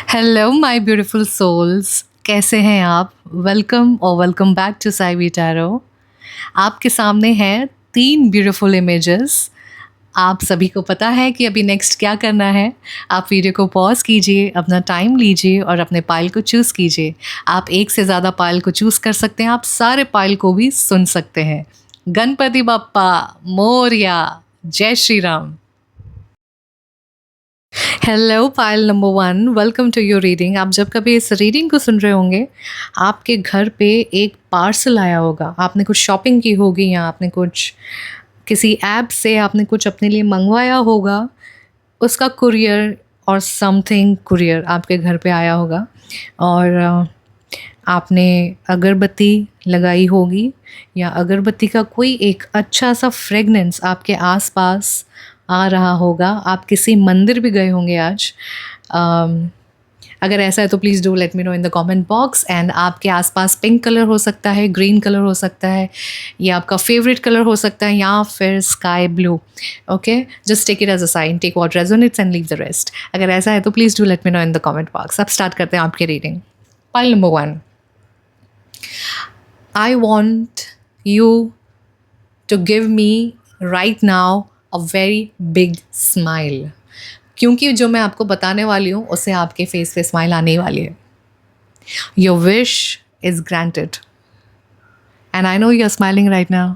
Hello my beautiful souls, कैसे हैं आप? Welcome back to Saivi tarot. आपके सामने हैं 3 ब्यूटीफुल इमेजेस। आप सभी को पता है कि अभी नेक्स्ट क्या करना है। आप वीडियो को पॉज कीजिए, अपना टाइम लीजिए और अपने पाइल को चूज़ कीजिए। आप एक से ज़्यादा पाइल को चूज़ कर सकते हैं, आप सारे पाइल को भी सुन सकते हैं। गणपति बप्पा मोरया, जय Shri Ram. Hello pile number 1, welcome to your reading. आप जब कभी इस रीडिंग को सुन रहे होंगे, आपके घर पे एक पार्सल आया होगा। आपने कुछ शॉपिंग की होगी या आपने कुछ किसी ऐप से आपने कुछ अपने लिए मंगवाया होगा। उसका कुरियर और समथिंग कुरियर आपके घर पे आया होगा और आपने अगरबत्ती लगाई होगी या अगरबत्ती का कोई एक अच्छा सा फ्रेगनेंस आपके आसपास आ रहा होगा। आप किसी मंदिर भी गए होंगे आज। अगर ऐसा है तो please do let me know in the comment box. And आपके आसपास पिंक कलर हो सकता है, ग्रीन कलर हो सकता है, या आपका फेवरेट कलर हो सकता है, या फिर sky blue. Okay, just take it as a sign, take what resonates and leave the rest. अगर ऐसा है तो please do let me know in the comment box. अब स्टार्ट करते हैं आपकी reading. Pile number 1, I want you to give me right now a very big smile. क्योंकि जो मैं आपको बताने वाली हूँ उससे आपके फेस पे स्माइल आने वाली है। Your wish is granted. And I know you're smiling right now.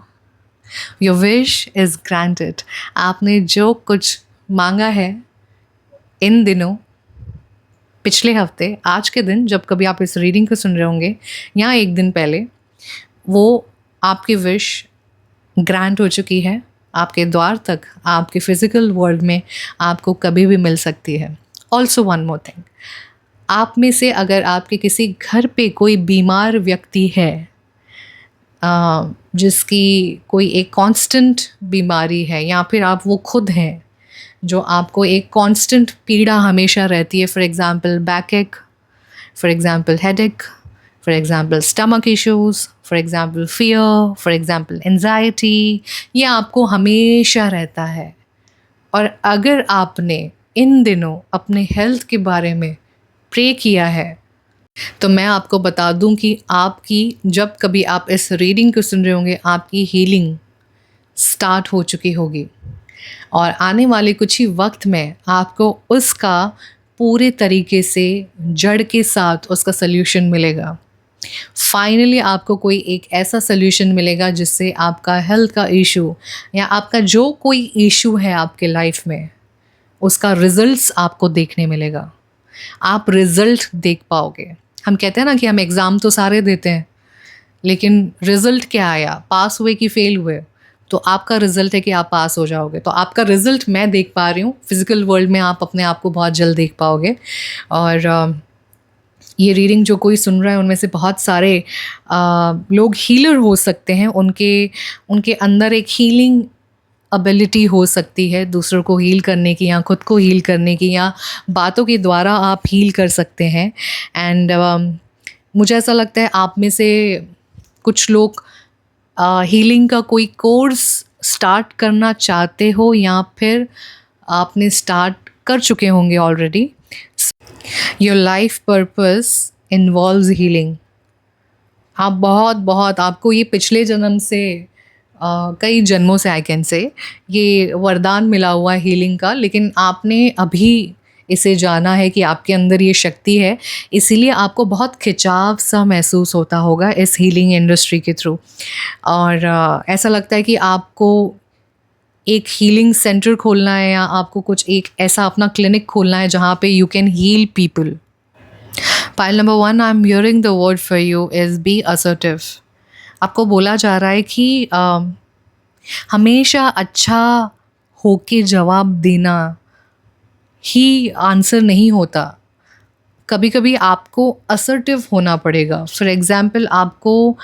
Your wish is granted. आपने जो कुछ मांगा है इन दिनों, पिछले हफ्ते, आज के दिन, जब कभी आप इस रीडिंग को सुन रहे होंगे या एक दिन पहले, वो आपकी विश ग्रांट हो चुकी है। आपके द्वार तक, आपके फिजिकल वर्ल्ड में आपको कभी भी मिल सकती है। ऑल्सो वन मोर थिंग, आप में से अगर आपके किसी घर पे कोई बीमार व्यक्ति है, जिसकी कोई एक कांस्टेंट बीमारी है, या फिर आप वो खुद हैं जो आपको एक कांस्टेंट पीड़ा हमेशा रहती है, फॉर एग्ज़ाम्पल बैक एक, for example headache, for example stomach issues, for example fear, for example anxiety, ये आपको हमेशा रहता है। और अगर आपने इन दिनों अपने हेल्थ के बारे में प्रे किया है, तो मैं आपको बता दूं कि आपकी, जब कभी आप इस रीडिंग को सुन रहे होंगे, आपकी हीलिंग स्टार्ट हो चुकी होगी और आने वाले कुछ ही वक्त में आपको उसका पूरे तरीके से जड़ के साथ उसका सल्यूशन मिलेगा। फाइनली आपको कोई एक ऐसा सल्यूशन मिलेगा जिससे आपका हेल्थ का इशू या आपका जो कोई इशू है आपके लाइफ में, उसका रिजल्ट्स आपको देखने मिलेगा। आप रिजल्ट देख पाओगे। हम कहते हैं ना कि हम एग्ज़ाम तो सारे देते हैं, लेकिन रिजल्ट क्या आया, पास हुए कि फेल हुए, तो आपका रिजल्ट है कि आप पास हो जाओगे। तो आपका रिजल्ट मैं देख पा रही हूँ। फिज़िकल वर्ल्ड में आप अपने आप को बहुत जल्द देख पाओगे। और ये रीडिंग जो कोई सुन रहा है, उनमें से बहुत सारे लोग हीलर हो सकते हैं। उनके अंदर एक हीलिंग एबिलिटी हो सकती है, दूसरों को हील करने की या खुद को हील करने की, या बातों के द्वारा आप हील कर सकते हैं। एंड मुझे ऐसा लगता है आप में से कुछ लोग हीलिंग का कोई कोर्स स्टार्ट करना चाहते हो, या फिर आपने स्टार्ट कर चुके होंगे already. Your life purpose involves healing. आप बहुत आपको ये पिछले जन्म से, कई जन्मों से, आई कैन से, ये वरदान मिला हुआ है हीलिंग का, लेकिन आपने अभी इसे जाना है कि आपके अंदर ये शक्ति है। इसीलिए आपको बहुत खिंचाव सा महसूस होता होगा इस हीलिंग इंडस्ट्री के थ्रू। और ऐसा लगता है कि आपको एक हीलिंग सेंटर खोलना है, या आपको कुछ एक ऐसा अपना क्लिनिक खोलना है जहाँ पे you can heal people. Pile number 1, I am hearing the word for you is be assertive. आपको बोला जा रहा है कि हमेशा अच्छा होके जवाब देना ही आंसर नहीं होता। कभी कभी आपको असर्टिव होना पड़ेगा। फॉर एग्ज़ाम्पल, आपको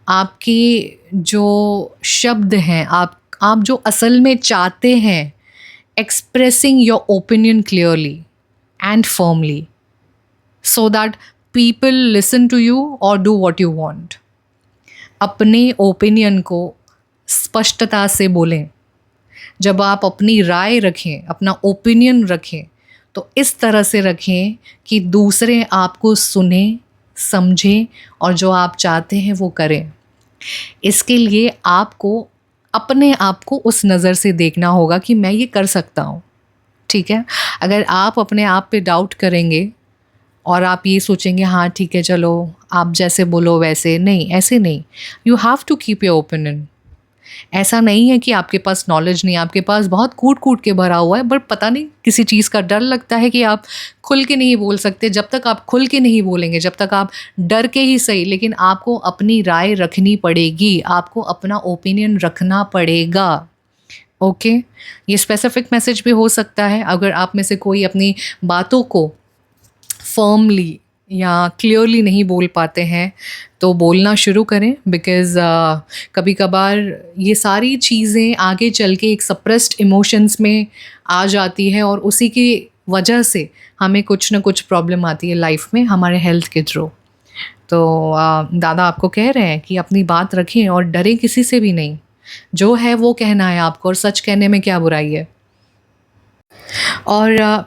आपके जो शब्द हैं, आप जो असल में चाहते हैं, expressing your opinion clearly and firmly, so that people listen to you और डू वॉट यू वॉन्ट। अपने ओपिनियन को स्पष्टता से बोलें। जब आप अपनी राय रखें, अपना ओपिनियन रखें, तो इस तरह से रखें कि दूसरे आपको सुने, समझें और जो आप चाहते हैं वो करें। इसके लिए आपको अपने आप को उस नज़र से देखना होगा कि मैं ये कर सकता हूँ, ठीक है? अगर आप अपने आप पे डाउट करेंगे और आप ये सोचेंगे हाँ ठीक है चलो आप जैसे बोलो वैसे, नहीं, ऐसे नहीं। You have to keep your opinion. ऐसा नहीं है कि आपके पास नॉलेज नहीं है, आपके पास बहुत कूट-कूट के भरा हुआ है, बट पता नहीं किसी चीज़ का डर लगता है कि आप खुल के नहीं बोल सकते। जब तक आप खुल के नहीं बोलेंगे, जब तक आप डर के ही सही, लेकिन आपको अपनी राय रखनी पड़ेगी, आपको अपना ओपिनियन रखना पड़ेगा, ओके? ये स्पेसिफिक मैसेज भी हो सकता है अगर आप में से कोई अपनी बातों को फर्मली या क्लियरली नहीं बोल पाते हैं तो बोलना शुरू करें, बिकॉज़ कभी कभार ये सारी चीज़ें आगे चल के एक सप्रेस्ड इमोशंस में आ जाती है और उसी की वजह से हमें कुछ ना कुछ प्रॉब्लम आती है लाइफ में हमारे हेल्थ के थ्रू। तो दादा आपको कह रहे हैं कि अपनी बात रखें और डरें किसी से भी नहीं। जो है वो कहना है आपको और सच कहने में क्या बुराई है। और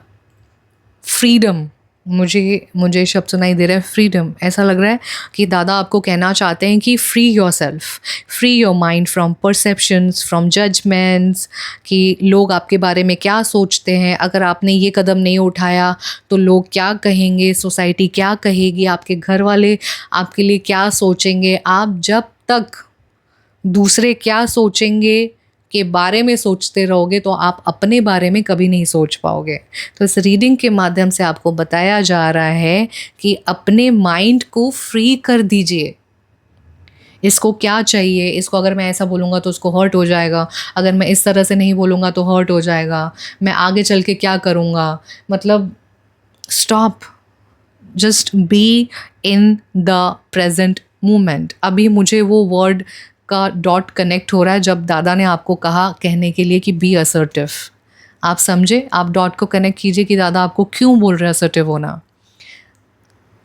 फ्रीडम, मुझे शब्द सुनाई दे रहा है फ्रीडम। ऐसा लग रहा है कि दादा आपको कहना चाहते हैं कि free yourself, free your mind from perceptions, from judgements, कि लोग आपके बारे में क्या सोचते हैं। अगर आपने ये कदम नहीं उठाया तो लोग क्या कहेंगे, सोसाइटी क्या कहेगी, आपके घर वाले आपके लिए क्या सोचेंगे। आप जब तक दूसरे क्या सोचेंगे के बारे में सोचते रहोगे तो आप अपने बारे में कभी नहीं सोच पाओगे। तो इस रीडिंग के माध्यम से आपको बताया जा रहा है कि अपने माइंड को फ्री कर दीजिए। इसको क्या चाहिए, इसको अगर मैं ऐसा बोलूँगा तो उसको हर्ट हो जाएगा, अगर मैं इस तरह से नहीं बोलूँगा तो हर्ट हो जाएगा, मैं आगे चल के क्या करूँगा। मतलब stop, just be in the present moment. अभी मुझे वो वर्ड का डॉट कनेक्ट हो रहा है जब दादा ने आपको कहा कहने के लिए कि बी असर्टिव। आप समझे, आप डॉट को कनेक्ट कीजिए कि दादा आपको क्यों बोल रहे हैं असर्टिव होना।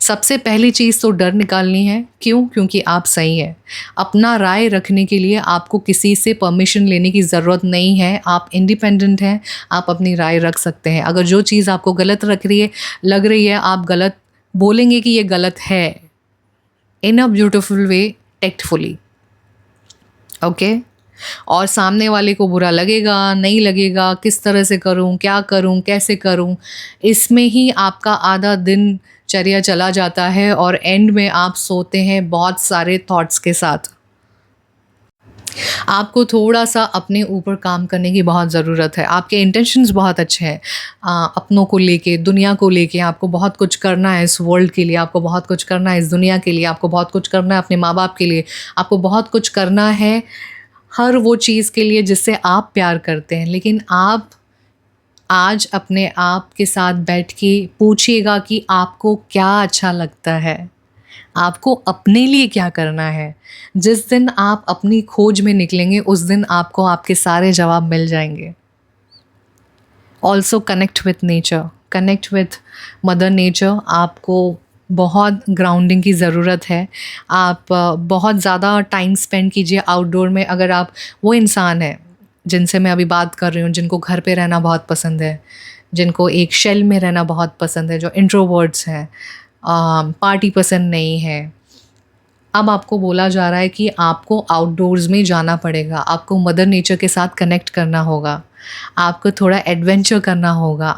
सबसे पहली चीज़ तो डर निकालनी है। क्यों? क्योंकि आप सही हैं। अपना राय रखने के लिए आपको किसी से परमिशन लेने की ज़रूरत नहीं है। आप इंडिपेंडेंट हैं, आप अपनी राय रख सकते हैं। अगर जो चीज़ आपको गलत लग रही है, आप गलत बोलेंगे कि ये गलत है, इन a beautiful way, tactfully, okay? और सामने वाले को बुरा लगेगा, नहीं लगेगा, किस तरह से करूं, क्या करूं, कैसे करूं, इसमें ही आपका आधा दिनचर्या चला जाता है और एंड में आप सोते हैं बहुत सारे थॉट्स के साथ। आपको थोड़ा-सा अपने ऊपर काम करने की बहुत ज़रूरत है। आपके इंटेंशंस बहुत अच्छे हैं, अपनों को लेके, दुनिया को लेके आपको बहुत कुछ करना है इस वर्ल्ड के लिए, आपको बहुत कुछ करना है इस दुनिया के लिए, आपको बहुत कुछ करना है अपने माँ-बाप के लिए, आपको बहुत कुछ करना है हर वो चीज़ के लिए जिससे आप प्यार करते हैं। लेकिन आप आज अपने आप के साथ बैठ के पूछिएगा कि आपको क्या अच्छा लगता है, आपको अपने लिए क्या करना है। जिस दिन आप अपनी खोज में निकलेंगे उस दिन आपको आपके सारे जवाब मिल जाएंगे। Also connect with nature, connect with mother nature. आपको बहुत ग्राउंडिंग की ज़रूरत है। आप बहुत ज़्यादा टाइम स्पेंड कीजिए आउटडोर में। अगर आप वो इंसान हैं जिनसे मैं अभी बात कर रही हूँ, जिनको घर पे रहना बहुत पसंद है, जिनको एक शेल में रहना बहुत पसंद है, जो इंट्रोवर्ट्स हैं, पार्टी पसंद नहीं है, अब आपको बोला जा रहा है कि आपको आउटडोर्स में जाना पड़ेगा, आपको मदर नेचर के साथ कनेक्ट करना होगा, आपको थोड़ा एडवेंचर करना होगा।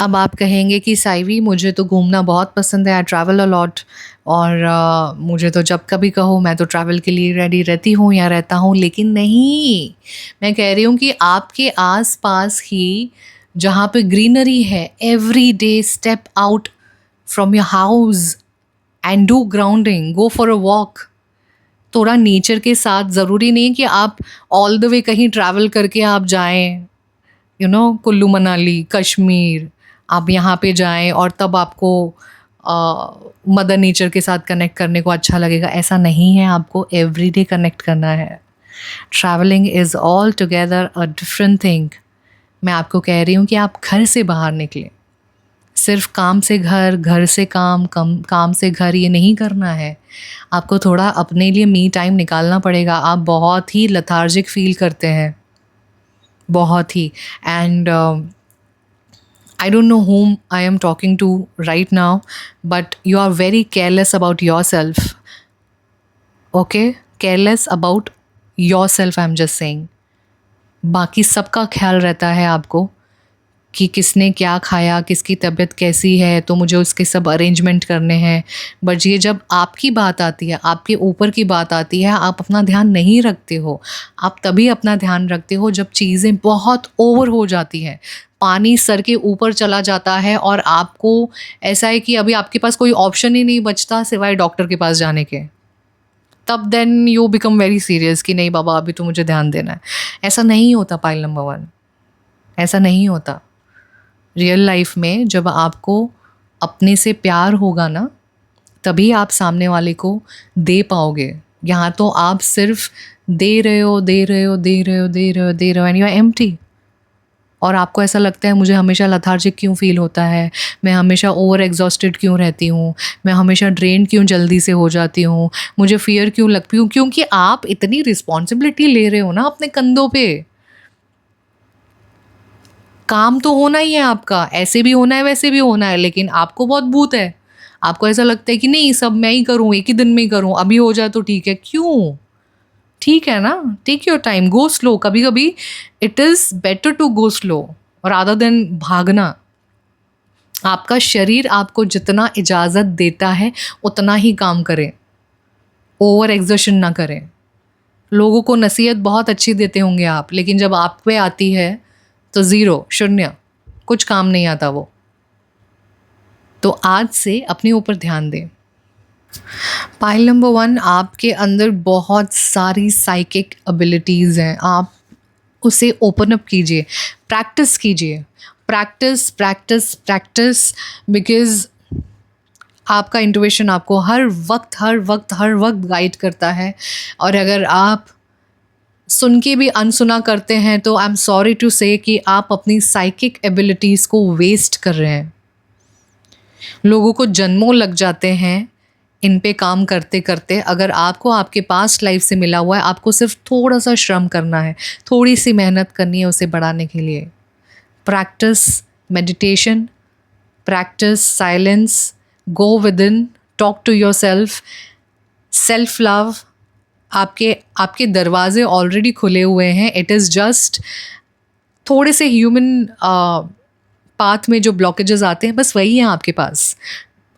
अब आप कहेंगे कि साइवी मुझे तो घूमना बहुत पसंद है, आई ट्रैवल अ लॉट, और मुझे तो जब कभी कहो मैं तो ट्रैवल के लिए रेडी रहती हूँ या रहता हूँ। लेकिन नहीं, मैं कह रही हूँ कि आपके आसपास ही जहाँ पे ग्रीनरी है, every day step out from your house and do grounding, go for a walk. थोड़ा नेचर के साथ, ज़रूरी नहीं कि आप ऑल द वे कहीं ट्रैवल करके आप जाएं, कुल्लू मनाली, कश्मीर, आप यहाँ पे जाएं और तब आपको मदर नेचर के साथ कनेक्ट करने को अच्छा लगेगा। ऐसा नहीं है, आपको एवरीडे कनेक्ट करना है। Travelling is all together a different thing. मैं आपको कह रही हूँ कि आप घर से बाहर निकलें। सिर्फ काम से घर, घर से काम से घर, ये नहीं करना है। आपको थोड़ा अपने लिए मी टाइम निकालना पड़ेगा। आप बहुत ही लेथार्जिक फील करते हैं, बहुत ही, and I don't know whom I am talking to right now, but you are very careless about yourself. Okay? Careless about yourself, I'm just saying. बाकी सबका ख्याल रहता है आपको कि किसने क्या खाया, किसकी तबीयत कैसी है, तो मुझे उसके सब अरेंजमेंट करने हैं। बट ये जब आपकी बात आती है, आपके ऊपर की बात आती है, आप अपना ध्यान नहीं रखते हो। आप तभी अपना ध्यान रखते हो जब चीज़ें बहुत ओवर हो जाती हैं। पानी सर के ऊपर चला जाता है और आपको ऐसा है कि अभी आपके पास कोई ऑप्शन ही नहीं बचता सिवाय डॉक्टर के पास जाने के। तब then you become very serious कि नहीं बाबा, अभी तो मुझे ध्यान देना है। ऐसा नहीं होता पाइल नंबर 1, ऐसा नहीं होता। रियल लाइफ में जब आपको अपने से प्यार होगा ना, तभी आप सामने वाले को दे पाओगे। यहाँ तो आप सिर्फ दे रहे हो, दे रहे हो, दे रहे हो, दे रहे हो, दे रहे हो, एंड यू आर एम्प्टी। और आपको ऐसा लगता है मुझे हमेशा लथार्जिक क्यों फ़ील होता है, मैं हमेशा ओवर एग्जॉस्टेड क्यों रहती हूँ, मैं हमेशा ड्रेन क्यों जल्दी से हो जाती हूँ, मुझे फ़ियर क्यों लगती हूँ, क्योंकि आप इतनी रिस्पॉन्सिबिलिटी ले रहे हो ना अपने कंधों पे। काम तो होना ही है आपका, ऐसे भी होना है वैसे भी होना है, लेकिन आपको बहुत भूत है। आपको ऐसा लगता है कि नहीं सब मैं ही करूँ, एक ही दिन में ही करूँ, अभी हो जाए तो ठीक है। क्यों? ठीक है ना, take your time, go slow. कभी कभी it is better to go slow rather than भागना। आपका शरीर आपको जितना इजाज़त देता है उतना ही काम करें, ओवर एग्जर्शन ना करें। लोगों को नसीहत बहुत अच्छी देते होंगे आप, लेकिन जब आप पे आती है तो ज़ीरो, शून्य, कुछ काम नहीं आता वो। तो आज से अपने ऊपर ध्यान दें। पाइल नंबर 1, आपके अंदर बहुत सारी साइकिक एबिलिटीज़ हैं, आप उसे ओपन अप कीजिए, प्रैक्टिस कीजिए, प्रैक्टिस प्रैक्टिस प्रैक्टिस, बिकॉज़ आपका इंट्यूशन आपको हर वक्त हर वक्त हर वक्त गाइड करता है। और अगर आप सुन के भी अनसुना करते हैं तो आई एम सॉरी टू से कि आप अपनी साइकिक एबिलिटीज़ को वेस्ट कर रहे हैं। लोगों को जन्मों लग जाते हैं इन पे काम करते करते। अगर आपको आपके पास्ट लाइफ से मिला हुआ है, आपको सिर्फ थोड़ा सा श्रम करना है, थोड़ी सी मेहनत करनी है उसे बढ़ाने के लिए। Practise meditation, practise silence, go within, talk to yourself, self love. आपके आपके दरवाजे ऑलरेडी खुले हुए हैं। इट इज़ जस्ट थोड़े से ह्यूमन पाथ में जो ब्लॉकेजेस आते हैं, बस वही हैं आपके पास।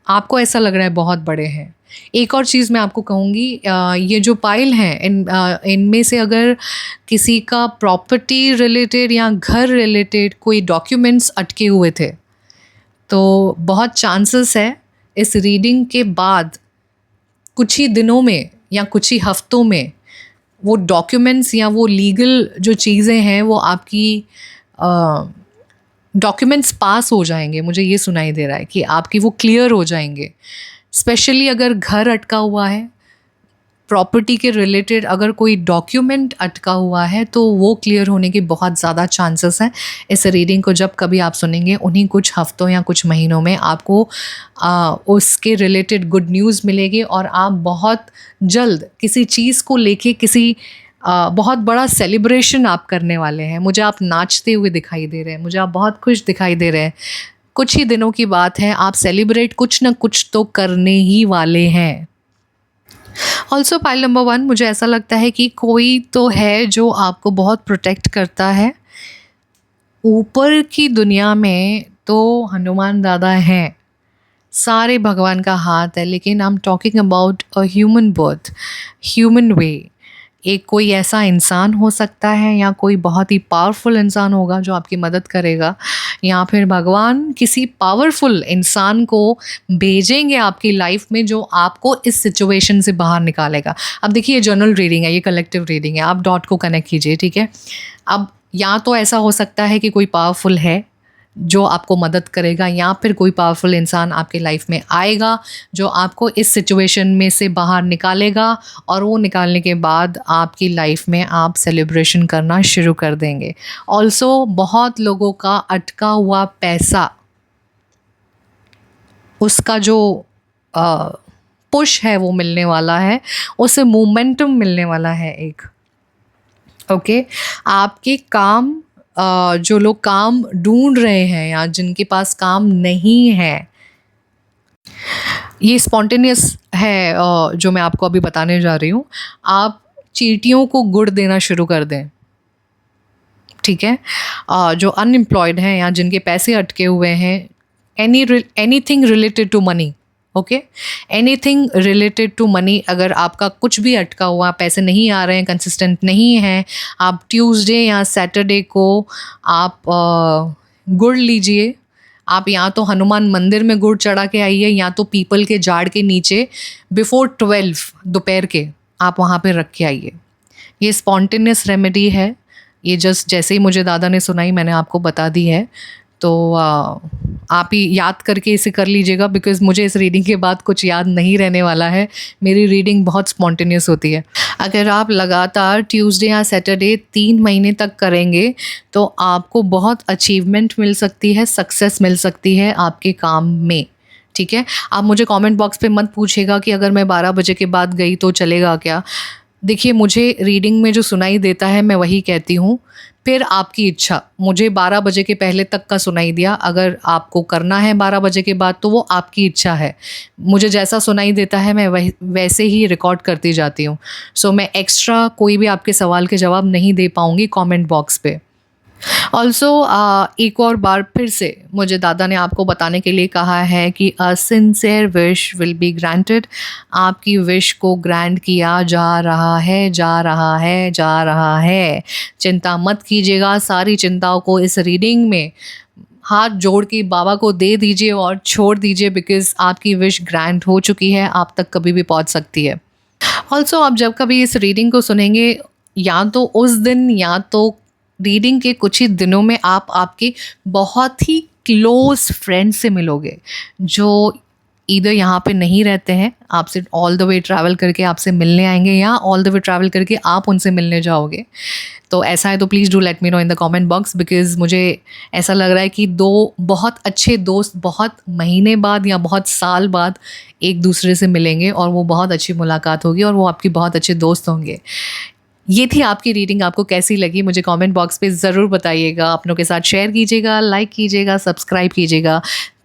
आपको ऐसा लग रहा है बहुत बड़े हैं। एक और चीज़ मैं आपको कहूँगी, ये जो पाइल हैं इनमें से अगर किसी का प्रॉपर्टी रिलेटेड या घर रिलेटेड कोई डॉक्यूमेंट्स अटके हुए थे, तो बहुत चांसेस है इस रीडिंग के बाद कुछ ही दिनों में या कुछ ही हफ्तों में वो डॉक्यूमेंट्स या वो लीगल जो चीज़ें हैं वो आपकी डॉक्यूमेंट्स पास हो जाएंगे। मुझे ये सुनाई दे रहा है कि आपकी वो क्लियर हो जाएंगे। स्पेशली अगर घर अटका हुआ है, प्रॉपर्टी के रिलेटेड अगर कोई डॉक्यूमेंट अटका हुआ है, तो वो क्लियर होने की बहुत ज़्यादा चांसेस हैं। इस रीडिंग को जब कभी आप सुनेंगे उन्हीं कुछ हफ्तों या कुछ महीनों में आपको उसके रिलेटेड गुड न्यूज़ मिलेगी और आप बहुत जल्द किसी चीज़ को लेके किसी बहुत बड़ा सेलिब्रेशन आप करने वाले हैं। मुझे आप नाचते हुए दिखाई दे रहे हैं, मुझे आप बहुत खुश दिखाई दे रहे हैं। कुछ ही दिनों की बात है, आप सेलिब्रेट कुछ ना कुछ तो करने ही वाले हैं। ऑल्सो पाइल नंबर 1, मुझे ऐसा लगता है कि कोई तो है जो आपको बहुत प्रोटेक्ट करता है। ऊपर की दुनिया में तो हनुमान दादा हैं, सारे भगवान का हाथ है, लेकिन I am talking about a human birth, human way. एक कोई ऐसा इंसान हो सकता है या कोई बहुत ही पावरफुल इंसान होगा जो आपकी मदद करेगा, या फिर भगवान किसी पावरफुल इंसान को भेजेंगे आपकी लाइफ में जो आपको इस सिचुएशन से बाहर निकालेगा। अब देखिए, ये जनरल रीडिंग है, ये कलेक्टिव रीडिंग है, आप डॉट को कनेक्ट कीजिए, ठीक है। अब या तो ऐसा हो सकता है कि कोई पावरफुल है जो आपको मदद करेगा, या फिर कोई पावरफुल इंसान आपके लाइफ में आएगा जो आपको इस सिचुएशन में से बाहर निकालेगा, और वो निकालने के बाद आपकी लाइफ में आप सेलिब्रेशन करना शुरू कर देंगे। ऑल्सो बहुत लोगों का अटका हुआ पैसा, उसका जो पुश है वो मिलने वाला है, उसे मोमेंटम मिलने वाला है एक। ओके आपके काम जो लोग काम ढूंढ रहे हैं या जिनके पास काम नहीं है, ये स्पॉन्टेनियस है जो मैं आपको अभी बताने जा रही हूँ। आप चींटियों को गुड़ देना शुरू कर दें, ठीक है। जो अनएम्प्लॉयड हैं या जिनके पैसे अटके हुए हैं, anything related to money, okay, anything related to money, अगर आपका कुछ भी अटका हुआ, पैसे नहीं आ रहे हैं, कंसिस्टेंट नहीं हैं, आप ट्यूसडे या सैटरडे को आप गुड़ लीजिए। आप या तो हनुमान मंदिर में गुड़ चढ़ा के आइए या तो पीपल के झाड़ के नीचे बिफोर 12 दोपहर के आप वहाँ पे रख के आइए। ये स्पॉन्टेनियस रेमेडी है, ये जस्ट जैसे ही मुझे दादा ने सुनाई मैंने आपको बता दी है। तो आप ही याद करके इसे कर लीजिएगा, बिकॉज़ मुझे इस रीडिंग के बाद कुछ याद नहीं रहने वाला है। मेरी रीडिंग बहुत स्पॉन्टेनियस होती है। अगर आप लगातार ट्यूसडे या सैटरडे 3 महीने तक करेंगे तो आपको बहुत अचीवमेंट मिल सकती है, सक्सेस मिल सकती है आपके काम में, ठीक है। आप मुझे कमेंट बॉक्स पे मत पूछिएगा कि अगर मैं 12 बजे के बाद गई तो चलेगा क्या। देखिए, मुझे रीडिंग में जो सुनाई देता है मैं वही कहती हूँ, फिर आपकी इच्छा। मुझे 12 बजे के पहले तक का सुनाई दिया, अगर आपको करना है 12 बजे के बाद तो वो आपकी इच्छा है। मुझे जैसा सुनाई देता है मैं वैसे ही रिकॉर्ड करती जाती हूँ। सो मैं एक्स्ट्रा कोई भी आपके सवाल के जवाब नहीं दे पाऊँगी कमेंट बॉक्स पे। ऑल्सो एक और बार फिर से मुझे दादा ने आपको बताने के लिए कहा है कि अ sincere wish will be granted. आपकी विश को ग्रांट किया जा रहा है, जा रहा है, जा रहा है। चिंता मत कीजिएगा, सारी चिंताओं को इस रीडिंग में हाथ जोड़ के बाबा को दे दीजिए और छोड़ दीजिए, बिकॉज़ आपकी विश ग्रांट हो चुकी है, आप तक कभी भी पहुंच सकती है। ऑल्सो आप जब कभी इस रीडिंग को सुनेंगे, या तो उस दिन या तो रीडिंग के कुछ ही दिनों में आप आपके बहुत ही क्लोज फ्रेंड से मिलोगे, जो ईदर यहाँ पे नहीं रहते हैं, आपसे ऑल द वे ट्रैवल करके आपसे मिलने आएंगे, या ऑल द वे ट्रैवल करके आप उनसे मिलने जाओगे। तो ऐसा है तो please do let me know in the comment box, because मुझे ऐसा लग रहा है कि 2 बहुत अच्छे दोस्त बहुत महीने बाद या बहुत साल बाद एक दूसरे से मिलेंगे और वो बहुत अच्छी मुलाकात होगी और वो आपके बहुत अच्छे दोस्त होंगे। ये थी आपकी रीडिंग, आपको कैसी लगी मुझे कमेंट बॉक्स पे ज़रूर बताइएगा, अपनों के साथ शेयर कीजिएगा, लाइक कीजिएगा, सब्सक्राइब कीजिएगा।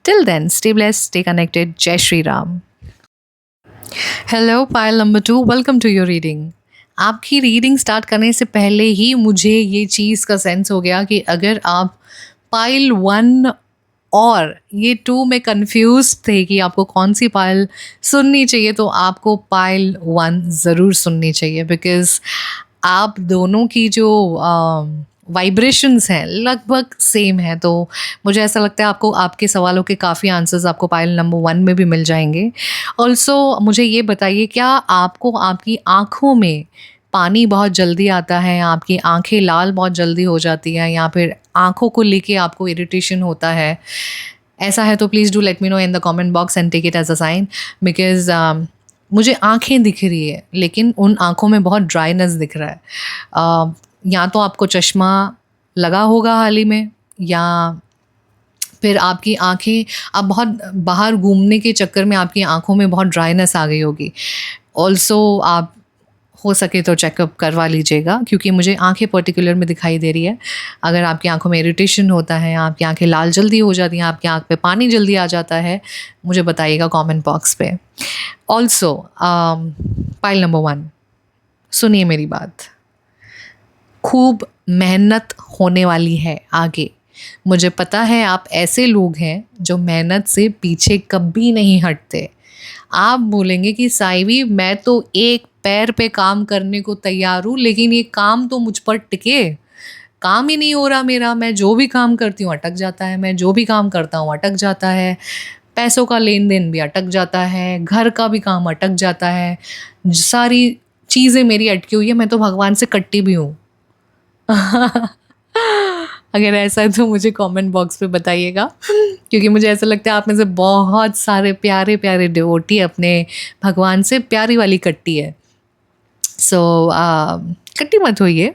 Till then stay blessed, stay connected. जय Shri Ram. Hello pile number 2, welcome to your reading. आपकी रीडिंग स्टार्ट करने से पहले ही मुझे ये चीज़ का सेंस हो गया कि अगर आप पाइल 1 और ये 2 में कंफ्यूज थे कि आपको कौन सी पाइल सुननी चाहिए, तो आपको पाइल 1 ज़रूर सुननी चाहिए, बिकॉज़ आप दोनों की जो वाइब्रेशंस हैं लगभग सेम है। तो मुझे ऐसा लगता है आपको आपके सवालों के काफ़ी आंसर्स आपको पाइल नंबर 1 में भी मिल जाएंगे। ऑल्सो मुझे ये बताइए, क्या आपको आपकी आँखों में पानी बहुत जल्दी आता है, आपकी आंखें लाल बहुत जल्दी हो जाती हैं, या फिर आँखों को लेके आपको इरिटेशन होता है? ऐसा है तो please do let me know in the comment box and take it as a sign, because मुझे आँखें दिख रही है लेकिन उन आँखों में बहुत ड्राइनेस दिख रहा है। या तो आपको चश्मा लगा होगा हाल ही में, या फिर आपकी आँखें, आप बहुत बाहर घूमने के चक्कर में आपकी आँखों में बहुत ड्राइनेस आ गई होगी। ऑल्सो आप हो सके तो चेकअप करवा लीजिएगा, क्योंकि मुझे आँखें पर्टिकुलर में दिखाई दे रही है। अगर आपकी आँखों में इरिटेशन होता है, आपकी आँखें लाल जल्दी हो जाती हैं, आपकी आँख पे पानी जल्दी आ जाता है, मुझे बताइएगा कमेंट बॉक्स पे। ऑल्सो पाइल नंबर 1, सुनिए मेरी बात। खूब मेहनत होने वाली है आगे। मुझे पता है आप ऐसे लोग हैं जो मेहनत से पीछे कभी नहीं हटते। आप बोलेंगे कि साइवी, मैं तो एक पैर पे काम करने को तैयार हूँ, लेकिन ये काम तो मुझ पर टिके, काम ही नहीं हो रहा मेरा। मैं जो भी काम करती हूँ अटक जाता है, मैं जो भी काम करता हूँ अटक जाता है, पैसों का लेन देन भी अटक जाता है, घर का भी काम अटक जाता है, सारी चीज़ें मेरी अटकी हुई है, मैं तो भगवान से कट्टी भी हूँ। अगर ऐसा है तो मुझे कमेंट बॉक्स पे बताइएगा, क्योंकि मुझे ऐसा लगता है आप में से बहुत सारे प्यारे प्यारे डिवोटी अपने भगवान से प्यारी वाली कट्टी है। सो कट्टी मत होइए,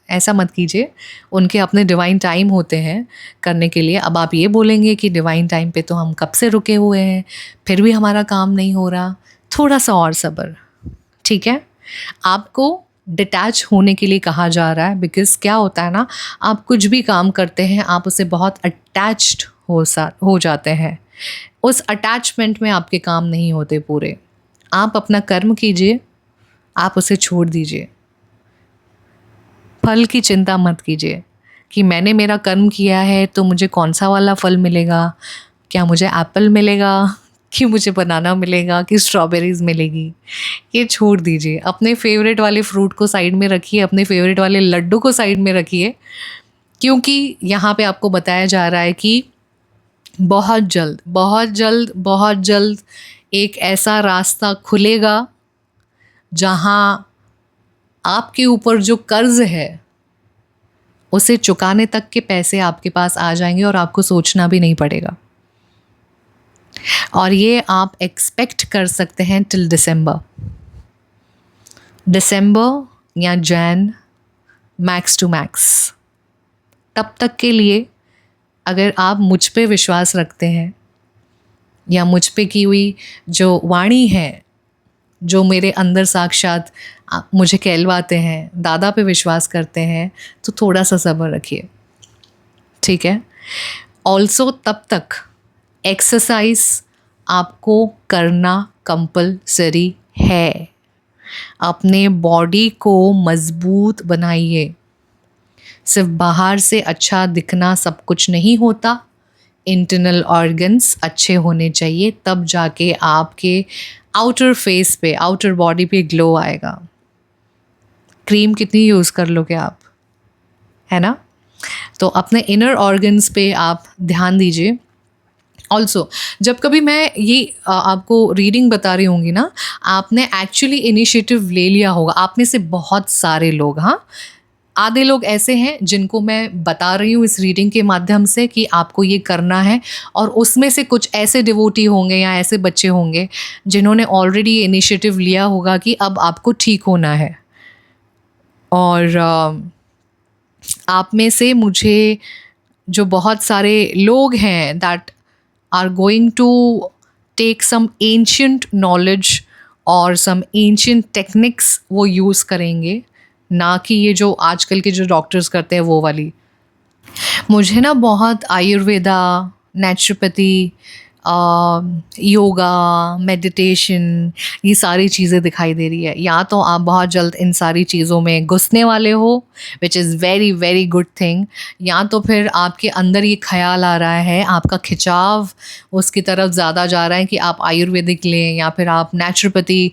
ऐसा मत कीजिए। उनके अपने डिवाइन टाइम होते हैं करने के लिए। अब आप ये बोलेंगे कि डिवाइन टाइम पे तो हम कब से रुके हुए हैं, फिर भी हमारा काम नहीं हो रहा। थोड़ा सा और सब्र, ठीक है। आपको डिटैच होने के लिए कहा जा रहा है, बिकॉज़ क्या होता है ना, आप कुछ भी काम करते हैं आप उससे बहुत अटैच्ड हो जाते हैं। उस अटैचमेंट में आपके काम नहीं होते पूरे। आप अपना कर्म कीजिए, आप उसे छोड़ दीजिए। फल की चिंता मत कीजिए कि मैंने मेरा कर्म किया है तो मुझे कौन सा वाला फल मिलेगा, क्या मुझे एप्पल मिलेगा, कि मुझे बनाना मिलेगा, कि स्ट्रॉबेरीज़ मिलेगी। ये छोड़ दीजिए। अपने फेवरेट वाले फ्रूट को साइड में रखिए, अपने फेवरेट वाले लड्डू को साइड में रखिए, क्योंकि यहाँ पे आपको बताया जा रहा है कि बहुत जल्द बहुत जल्द बहुत जल्द एक ऐसा रास्ता खुलेगा जहाँ आपके ऊपर जो कर्ज़ है उसे चुकाने तक के पैसे आपके पास आ जाएंगे और आपको सोचना भी नहीं पड़ेगा। और ये आप एक्सपेक्ट कर सकते हैं टिल दिसंबर या जैन, मैक्स टू मैक्स। तब तक के लिए अगर आप मुझ पे विश्वास रखते हैं या मुझ पे की हुई जो वाणी है, जो मेरे अंदर साक्षात मुझे कहलवाते हैं, दादा पे विश्वास करते हैं, तो थोड़ा सा सब्र रखिए, ठीक है। ऑल्सो तब तक एक्सरसाइज आपको करना कंपलसरी है। अपने बॉडी को मज़बूत बनाइए। सिर्फ बाहर से अच्छा दिखना सब कुछ नहीं होता, इंटरनल ऑर्गन्स अच्छे होने चाहिए, तब जाके आपके आउटर फेस पे, आउटर बॉडी पे ग्लो आएगा। क्रीम कितनी यूज़ कर लोगे आप, है ना। तो अपने इनर ऑर्गन्स पे आप ध्यान दीजिए। ऑल्सो जब कभी मैं ये आपको रीडिंग बता रही होंगी ना, आपने एक्चुअली इनिशिएटिव ले लिया होगा। आप में से बहुत सारे लोग, हाँ, आधे लोग ऐसे हैं जिनको मैं बता रही हूँ इस रीडिंग के माध्यम से कि आपको ये करना है, और उसमें से कुछ ऐसे डिवोटी होंगे या ऐसे बच्चे होंगे जिन्होंने ऑलरेडी इनिशिएटिव लिया होगा कि अब आपको ठीक होना है। और आप में से मुझे जो बहुत सारे लोग हैं that are going to take some ancient knowledge और सम एंशियंट टेक्निक्स वो यूज़ करेंगे, ना कि ये जो आजकल के जो डॉक्टर्स करते हैं वो वाली। मुझे ना बहुत आयुर्वेदा, नेचुरोपैथी, योगा, मेडिटेशन, ये सारी चीज़ें दिखाई दे रही है। या तो आप बहुत जल्द इन सारी चीज़ों में घुसने वाले हो, which is very very good thing, या तो फिर आपके अंदर ये ख्याल आ रहा है, आपका खिंचाव उसकी तरफ ज़्यादा जा रहा है कि आप आयुर्वेदिक लें या फिर आप नेचुरोपैथी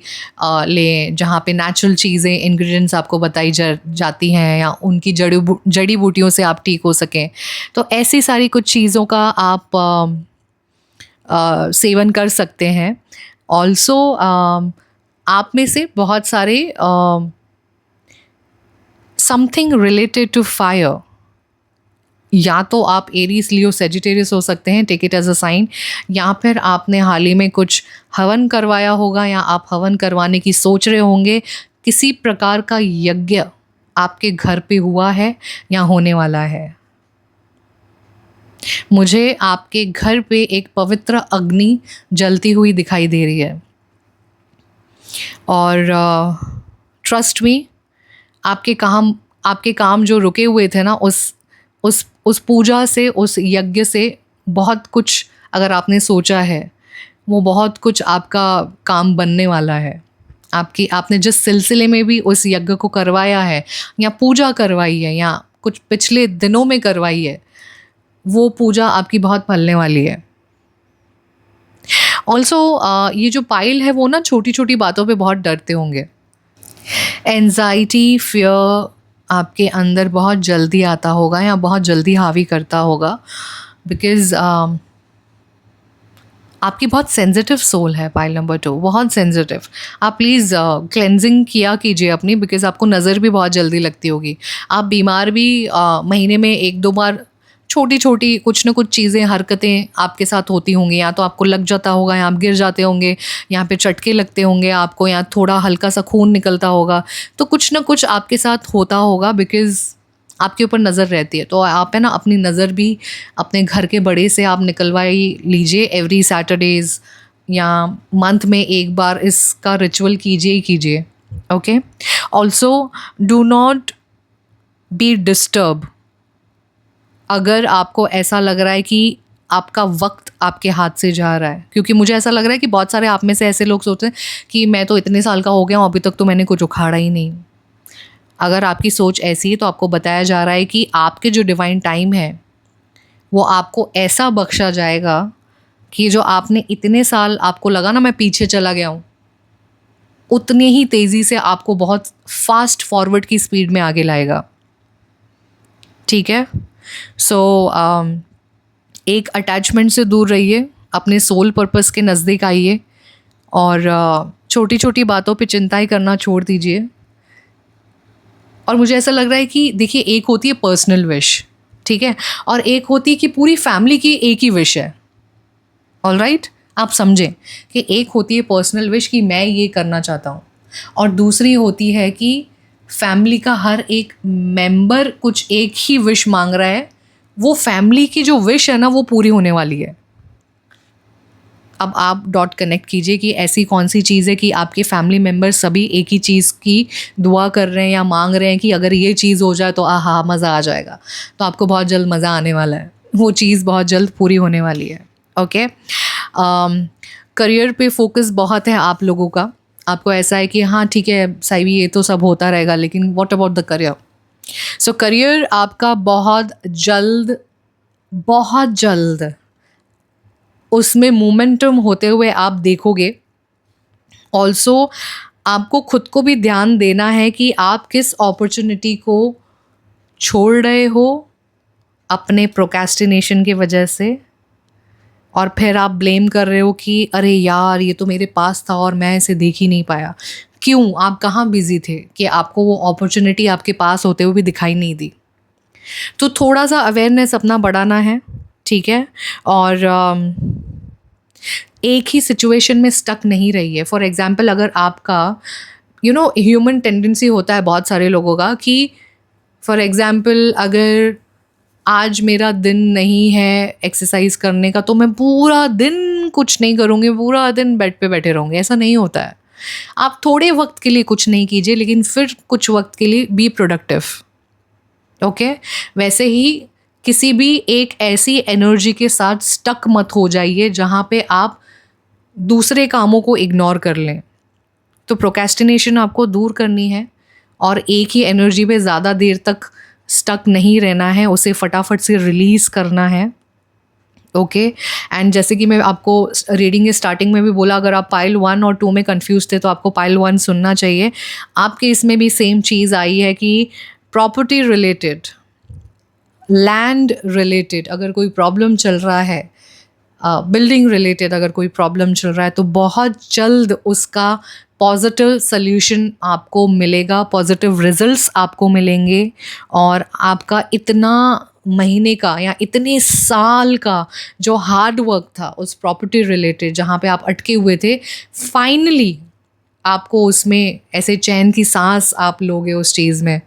लें, जहाँ पे नेचुरल चीज़ें, इंग्रेडिएंट्स आपको बताई जाती हैं, या उनकी जड़ी बूटियों से आप ठीक हो सकें। तो ऐसी सारी कुछ चीज़ों का आप सेवन कर सकते हैं। ऑल्सो आप में से बहुत सारे समथिंग रिलेटेड टू फायर, या तो आप एरीज, लियो, सेजिटेरियस हो सकते हैं, take it as a sign, या फिर आपने हाल ही में कुछ हवन करवाया होगा या आप हवन करवाने की सोच रहे होंगे। किसी प्रकार का यज्ञ आपके घर पे हुआ है या होने वाला है। मुझे आपके घर पे एक पवित्र अग्नि जलती हुई दिखाई दे रही है, और ट्रस्ट मी, आपके काम जो रुके हुए थे ना, उस पूजा से, उस यज्ञ से बहुत कुछ अगर आपने सोचा है, वो बहुत कुछ आपका काम बनने वाला है। आपने जिस सिलसिले में भी उस यज्ञ को करवाया है या पूजा करवाई है या कुछ पिछले दिनों में करवाई है, वो पूजा आपकी बहुत फलने वाली है। ऑल्सो ये जो पाइल है वो ना छोटी छोटी बातों पे बहुत डरते होंगे। एंजाइटी, फियर आपके अंदर बहुत जल्दी आता होगा या बहुत जल्दी हावी करता होगा, बिकॉज़ आपकी बहुत सेंसिटिव सोल है। पाइल नंबर 2 बहुत सेंसिटिव। आप प्लीज़ क्लेंजिंग किया कीजिए अपनी, बिकॉज़ आपको नज़र भी बहुत जल्दी लगती होगी। आप बीमार भी महीने में 1-2 बार छोटी छोटी कुछ न कुछ चीज़ें, हरकतें आपके साथ होती होंगी। या तो आपको लग जाता होगा, या आप गिर जाते होंगे, यहाँ पे चटके लगते होंगे आपको, या थोड़ा हल्का सा खून निकलता होगा। तो कुछ न कुछ आपके साथ होता होगा, बिकॉज़ आपके ऊपर नज़र रहती है। तो आप है ना, अपनी नज़र भी अपने घर के बड़े से आप निकलवाई लीजिए। एवरी सैटरडेज़ या मंथ में एक बार इसका रिचुअल कीजिए ही कीजिए। Okay, also do not be disturb अगर आपको ऐसा लग रहा है कि आपका वक्त आपके हाथ से जा रहा है, क्योंकि मुझे ऐसा लग रहा है कि बहुत सारे आप में से ऐसे लोग सोचते हैं कि मैं तो इतने साल का हो गया हूँ, अभी तक तो मैंने कुछ उखाड़ा ही नहीं। अगर आपकी सोच ऐसी है तो आपको बताया जा रहा है कि आपके जो डिवाइन टाइम है वो आपको ऐसा बख्शा जाएगा कि जो आपने इतने साल आपको लगा ना मैं पीछे चला गया हूँ, उतनी ही तेज़ी से आपको बहुत फास्ट फॉरवर्ड की स्पीड में आगे लाएगा। ठीक है, सो एक अटैचमेंट से दूर रहिए, अपने सोल पर्पस के नज़दीक आइए और छोटी छोटी बातों पे चिंताएं करना छोड़ दीजिए। और मुझे ऐसा लग रहा है कि देखिए, एक होती है पर्सनल विश, ठीक है, और एक होती है कि पूरी फैमिली की एक ही विश है। ऑल राइट, आप समझें कि एक होती है पर्सनल विश कि मैं ये करना चाहता हूँ, और दूसरी होती है कि फैमिली का हर एक मेंबर कुछ एक ही विश मांग रहा है। वो फैमिली की जो विश है ना वो पूरी होने वाली है। अब आप डॉट कनेक्ट कीजिए कि ऐसी कौन सी चीज़ है कि आपके फैमिली मेम्बर्स सभी एक ही चीज़ की दुआ कर रहे हैं या मांग रहे हैं कि अगर ये चीज़ हो जाए तो आहा मज़ा आ जाएगा। तो आपको बहुत जल्द मज़ा आने वाला है, वो चीज़ बहुत जल्द पूरी होने वाली है। ओके, करियर पे फोकस बहुत है आप लोगों का। आपको ऐसा है कि हाँ ठीक है साइवी, ये तो सब होता रहेगा, लेकिन what about the career. So career आपका बहुत जल्द उसमें मोमेंटम होते हुए आप देखोगे। ऑल्सो आपको खुद को भी ध्यान देना है कि आप किस अपॉर्चुनिटी को छोड़ रहे हो अपने प्रोक्रेस्टिनेशन की वजह से, और फिर आप ब्लेम कर रहे हो कि अरे यार ये तो मेरे पास था और मैं इसे देख ही नहीं पाया। क्यों? आप कहाँ बिजी थे कि आपको वो अपॉर्चुनिटी आपके पास होते हुए भी दिखाई नहीं दी? तो थोड़ा सा अवेयरनेस अपना बढ़ाना है, ठीक है, और एक ही सिचुएशन में स्टक नहीं रहिए। फॉर एग्जाम्पल, अगर आपका ह्यूमन टेंडेंसी होता है बहुत सारे लोगों का कि फॉर एग्जाम्पल अगर आज मेरा दिन नहीं है एक्सरसाइज करने का तो मैं पूरा दिन कुछ नहीं करूँगी, पूरा दिन बेड पे बैठे रहूँगी। ऐसा नहीं होता है। आप थोड़े वक्त के लिए कुछ नहीं कीजिए, लेकिन फिर कुछ वक्त के लिए बी प्रोडक्टिव। ओके, वैसे ही किसी भी एक ऐसी एनर्जी के साथ स्टक मत हो जाइए जहाँ पे आप दूसरे कामों को इग्नोर कर लें। तो प्रोक्रेस्टिनेशन आपको दूर करनी है और एक ही एनर्जी पे ज़्यादा देर तक स्टक नहीं रहना है, उसे फटाफट से रिलीज़ करना है। ओके, एंड जैसे कि मैं आपको रीडिंग के स्टार्टिंग में भी बोला, अगर आप पाइल 1 और 2 में कंफ्यूज थे तो आपको पाइल 1 सुनना चाहिए। आपके इसमें भी सेम चीज़ आई है कि प्रॉपर्टी रिलेटेड, लैंड रिलेटेड अगर कोई प्रॉब्लम चल रहा है, बिल्डिंग रिलेटेड अगर कोई प्रॉब्लम चल रहा है, तो बहुत जल्द उसका पॉजिटिव सल्यूशन आपको मिलेगा, पॉजिटिव रिजल्ट्स आपको मिलेंगे, और आपका इतना महीने का या इतने साल का जो हार्ड वर्क था उस प्रॉपर्टी रिलेटेड जहाँ पे आप अटके हुए थे, फाइनली आपको उसमें ऐसे चैन की सांस आप लोगे उस चीज़ में।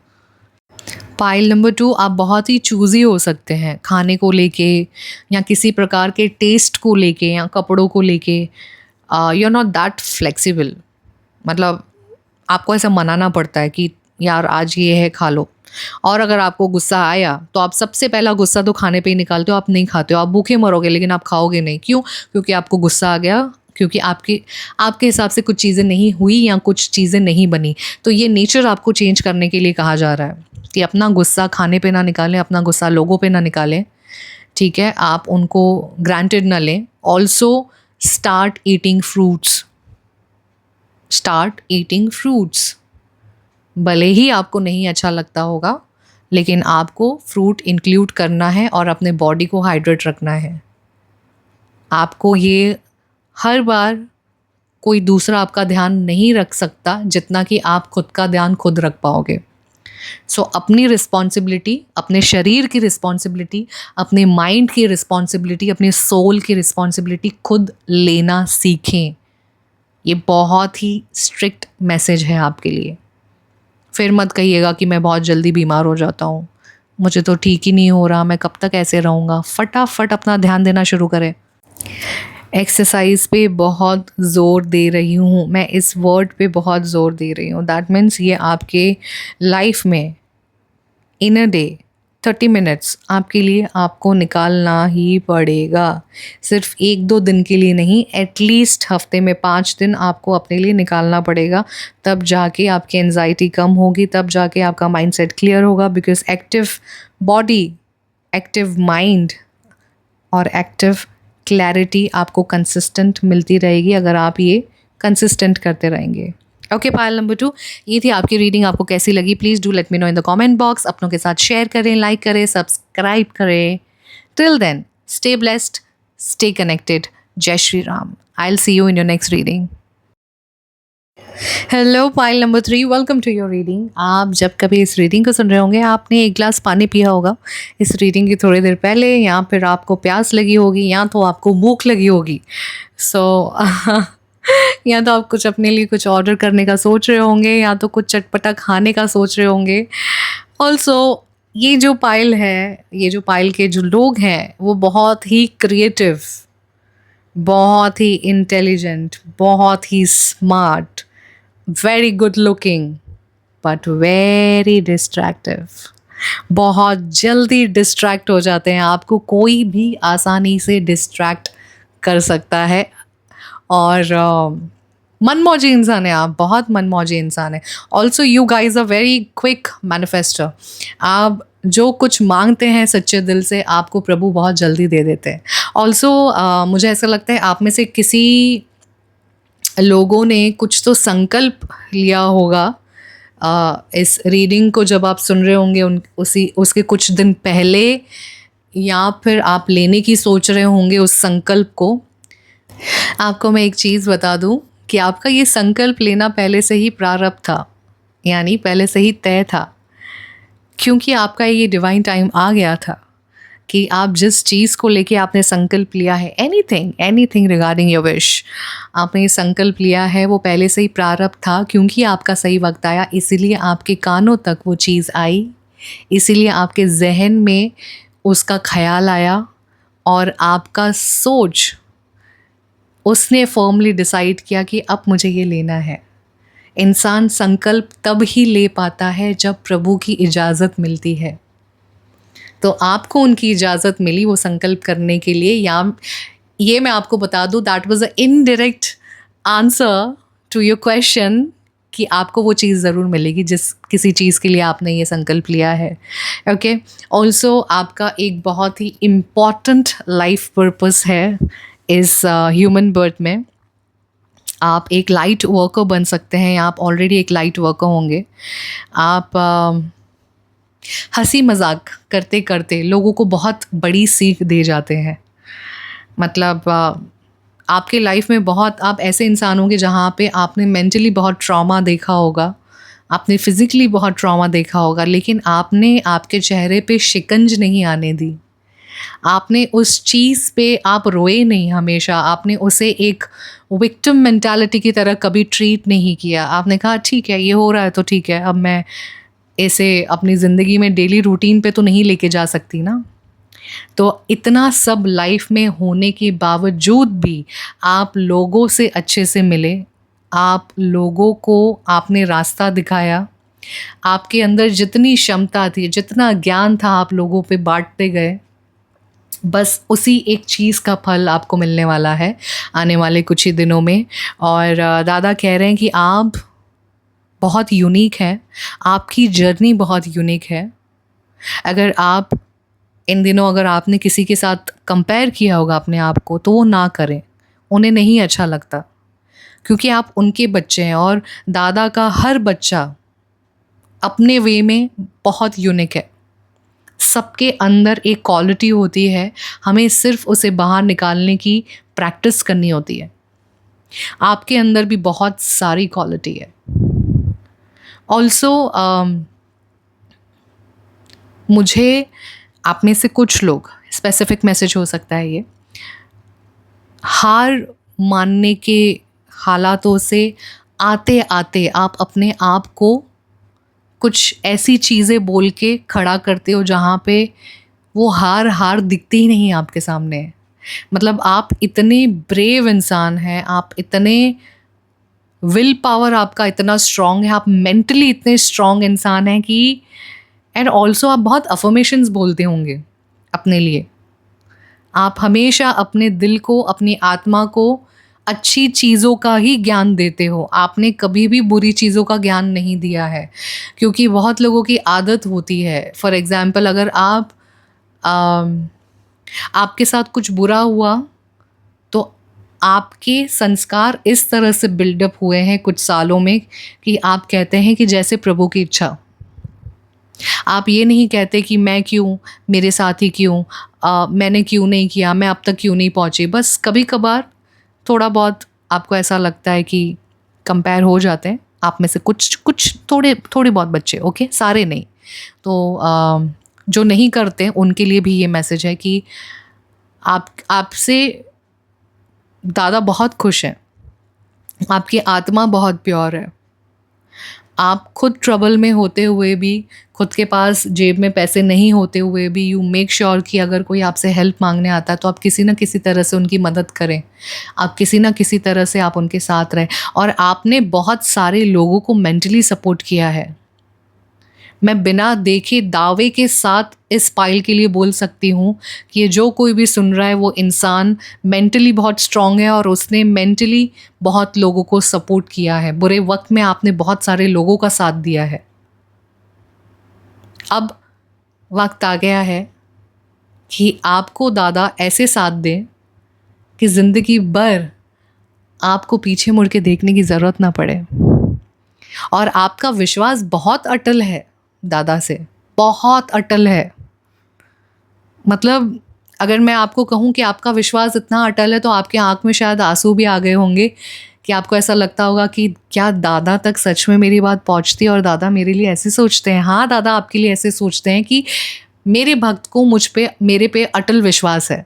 पाइल नंबर 2, आप बहुत ही चूज़ी हो सकते हैं खाने को लेके या किसी प्रकार के टेस्ट को लेके या कपड़ों को लेके। You are not that flexible, मतलब आपको ऐसा मनाना पड़ता है कि यार आज ये है खा लो। और अगर आपको गुस्सा आया तो आप सबसे पहला गुस्सा तो खाने पे ही निकालते हो, आप नहीं खाते हो, आप भूखे मरोगे लेकिन आप खाओगे नहीं। क्यों? क्योंकि आपको गुस्सा आ गया, क्योंकि आपके हिसाब से कुछ चीज़ें नहीं हुई या कुछ चीज़ें नहीं बनी। तो ये नेचर आपको चेंज करने के लिए कहा जा रहा है कि अपना गुस्सा खाने पे ना निकालें, अपना गुस्सा लोगों पे ना निकालें, ठीक है, आप उनको ग्रांटेड ना लें। Also start eating fruits, start eating fruits. भले ही आपको नहीं अच्छा लगता होगा, लेकिन आपको फ्रूट इंक्लूड करना है और अपने बॉडी को हाइड्रेट रखना है। आपको ये हर बार कोई दूसरा आपका ध्यान नहीं रख सकता जितना कि आप खुद का ध्यान खुद रख पाओगे। सो अपनी रिस्पॉन्सिबिलिटी, अपने शरीर की रिस्पॉन्सिबिलिटी, अपने माइंड की रिस्पॉन्सिबिलिटी, अपने सोल की रिस्पॉन्सिबिलिटी खुद लेना सीखें। ये बहुत ही स्ट्रिक्ट मैसेज है आपके लिए। फिर मत कहिएगा कि मैं बहुत जल्दी बीमार हो जाता हूँ, मुझे तो ठीक ही नहीं हो रहा, मैं कब तक ऐसे रहूँगा। फटाफट अपना ध्यान देना शुरू करें। एक्सरसाइज पे बहुत ज़ोर दे रही हूँ, मैं इस वर्ड पे बहुत ज़ोर दे रही हूँ। दैट मीन्स ये आपके लाइफ में इन अ डे 30 मिनट्स आपके लिए आपको निकालना ही पड़ेगा। सिर्फ 1-2 दिन के लिए नहीं, एटलीस्ट हफ्ते में 5 दिन आपको अपने लिए निकालना पड़ेगा। तब जाके आपकी एंजाइटी कम होगी, तब जाके आपका माइंडसेट क्लियर होगा। Because active body, active mind और एक्टिव क्लैरिटी आपको कंसिस्टेंट मिलती रहेगी अगर आप ये कंसिस्टेंट करते रहेंगे। ओके, पायल नंबर 2, ये थी आपकी रीडिंग। आपको कैसी लगी please do let me know in the comment box. अपनों के साथ शेयर करें, लाइक करें, सब्सक्राइब करें। Till then stay blessed, stay connected. जय Shri Ram. I will see you in your next reading. Hello pile number 3, welcome to your reading. आप जब कभी इस रीडिंग को सुन रहे होंगे, आपने एक ग्लास पानी पिया होगा इस रीडिंग की थोड़ी देर पहले, या फिर आपको प्यास लगी होगी, या तो आपको भूख लगी होगी। सो या तो आप कुछ अपने लिए कुछ ऑर्डर करने का सोच रहे होंगे, या तो कुछ चटपटा खाने का सोच रहे होंगे। ऑल्सो ये जो पाइल है, ये जो पाइल के जो लोग हैं, वो बहुत ही क्रिएटिव, बहुत ही इंटेलिजेंट, बहुत ही smart, very good looking, but very distractive. बहुत जल्दी डिस्ट्रैक्ट हो जाते हैं, आपको कोई भी आसानी से डिस्ट्रैक्ट कर सकता है। और मनमौजी इंसान है आप, बहुत मनमौजी इंसान है। Also you guys are very quick manifester. आप जो कुछ मांगते हैं सच्चे दिल से, आपको प्रभु बहुत जल्दी दे देते हैं। ऑल्सो मुझे ऐसा लगता है आप में से किसी लोगों ने कुछ तो संकल्प लिया होगा इस रीडिंग को जब आप सुन रहे होंगे, उसके कुछ दिन पहले, या फिर आप लेने की सोच रहे होंगे उस संकल्प को। आपको मैं एक चीज़ बता दूं कि आपका ये संकल्प लेना पहले से ही प्रारब्ध था, यानी पहले से ही तय था, क्योंकि आपका ये डिवाइन टाइम आ गया था कि आप जिस चीज़ को लेके आपने संकल्प लिया है, एनीथिंग रिगार्डिंग योर विश, आपने ये संकल्प लिया है, वो पहले से ही प्रारब्ध था। क्योंकि आपका सही वक्त आया, इसीलिए आपके कानों तक वो चीज़ आई, इसीलिए आपके जहन में उसका ख्याल आया, और आपका सोच उसने फर्मली डिसाइड किया कि अब मुझे ये लेना है। इंसान संकल्प तब ही ले पाता है जब प्रभु की इजाज़त मिलती है। तो आपको उनकी इजाज़त मिली वो संकल्प करने के लिए, या ये मैं आपको बता दूँ, that was a indirect answer to your question कि आपको वो चीज़ ज़रूर मिलेगी जिस किसी चीज़ के लिए आपने ये संकल्प लिया है। ओके, ऑल्सो आपका एक बहुत ही इम्पॉर्टेंट लाइफ पर्पस है इस ह्यूमन बर्थ में। आप एक लाइट वर्कर बन सकते हैं, या आप ऑलरेडी एक लाइट वर्कर होंगे। आप हंसी मजाक करते करते लोगों को बहुत बड़ी सीख दे जाते हैं। मतलब आपके लाइफ में बहुत आप ऐसे इंसान होंगे जहाँ पे आपने मेंटली बहुत ट्रॉमा देखा होगा, आपने फिज़िकली बहुत ट्रॉमा देखा होगा, लेकिन आपने आपके चेहरे पे शिकंज नहीं आने दी। आपने उस चीज़ पे आप रोए नहीं हमेशा, आपने उसे एक विक्टिम मेंटालिटी की तरह कभी ट्रीट नहीं किया। आपने कहा ठीक है, ये हो रहा है तो ठीक है, अब मैं इसे अपनी ज़िंदगी में डेली रूटीन पे तो नहीं लेके जा सकती ना। तो इतना सब लाइफ में होने के बावजूद भी आप लोगों से अच्छे से मिले, आप लोगों को आपने रास्ता दिखाया, आपके अंदर जितनी क्षमता थी, जितना ज्ञान था, आप लोगों पे बांटते गए। बस उसी एक चीज़ का फल आपको मिलने वाला है आने वाले कुछ ही दिनों में। और दादा कह रहे हैं कि आप बहुत यूनिक हैं, आपकी जर्नी बहुत यूनिक है। अगर आप इन दिनों अगर आपने किसी के साथ कंपेयर किया होगा अपने आप को, तो वो ना करें, उन्हें नहीं अच्छा लगता, क्योंकि आप उनके बच्चे हैं। और दादा का हर बच्चा अपने वे में बहुत यूनिक है। सबके अंदर एक क्वालिटी होती है, हमें सिर्फ उसे बाहर निकालने की प्रैक्टिस करनी होती है। आपके अंदर भी बहुत सारी क्वालिटी है। ऑल्सो मुझे आप में से कुछ लोग, स्पेसिफिक मैसेज हो सकता है ये, हार मानने के हालातों से आते आते आप अपने आप को कुछ ऐसी चीज़ें बोल के खड़ा करते हो जहाँ पे वो हार दिखती ही नहीं आपके सामने। मतलब आप इतने ब्रेव इंसान हैं, आप इतने विल पावर आपका इतना स्ट्रॉन्ग है, आप मेंटली इतने स्ट्रॉन्ग इंसान हैं कि एंड ऑल्सो आप बहुत अफर्मेशंस बोलते होंगे अपने लिए। आप हमेशा अपने दिल को, अपनी आत्मा को अच्छी चीज़ों का ही ज्ञान देते हो। आपने कभी भी बुरी चीज़ों का ज्ञान नहीं दिया है, क्योंकि बहुत लोगों की आदत होती है। फॉर एग्ज़ाम्पल, अगर आपके साथ कुछ बुरा हुआ तो आपके संस्कार इस तरह से बिल्डअप हुए हैं कुछ सालों में कि आप कहते हैं कि जैसे प्रभु की इच्छा। आप ये नहीं कहते कि मैं क्यों, मेरे साथ ही क्यों, मैंने क्यों नहीं किया, मैं अब तक क्यों नहीं पहुँची। बस कभी कभार थोड़ा बहुत आपको ऐसा लगता है कि कंपेयर हो जाते हैं आप में से कुछ कुछ थोड़े बहुत बच्चे, ओके, सारे नहीं। तो जो नहीं करते उनके लिए भी ये मैसेज है कि आपसे दादा बहुत खुश हैं, आपकी आत्मा बहुत प्योर है। आप खुद ट्रबल में होते हुए भी, खुद के पास जेब में पैसे नहीं होते हुए भी, यू मेक श्योर कि अगर कोई आपसे हेल्प मांगने आता है तो आप किसी न किसी तरह से उनकी मदद करें, आप किसी न किसी तरह से आप उनके साथ रहें। और आपने बहुत सारे लोगों को मेंटली सपोर्ट किया है। मैं बिना देखे दावे के साथ इस पाइल के लिए बोल सकती हूँ कि ये जो कोई भी सुन रहा है वो इंसान मेंटली बहुत स्ट्रांग है और उसने मेंटली बहुत लोगों को सपोर्ट किया है। बुरे वक्त में आपने बहुत सारे लोगों का साथ दिया है। अब वक्त आ गया है कि आपको दादा ऐसे साथ दें कि ज़िंदगी भर आपको पीछे मुड़ के देखने की ज़रूरत ना पड़े। और आपका विश्वास बहुत अटल है दादा से, बहुत अटल है। मतलब अगर मैं आपको कहूँ कि आपका विश्वास इतना अटल है तो आपके आँख में शायद आंसू भी आ गए होंगे कि आपको ऐसा लगता होगा कि क्या दादा तक सच में मेरी बात पहुँचती है और दादा मेरे लिए ऐसे सोचते हैं। हाँ, दादा आपके लिए ऐसे सोचते हैं कि मेरे भक्त को मेरे पे अटल विश्वास है।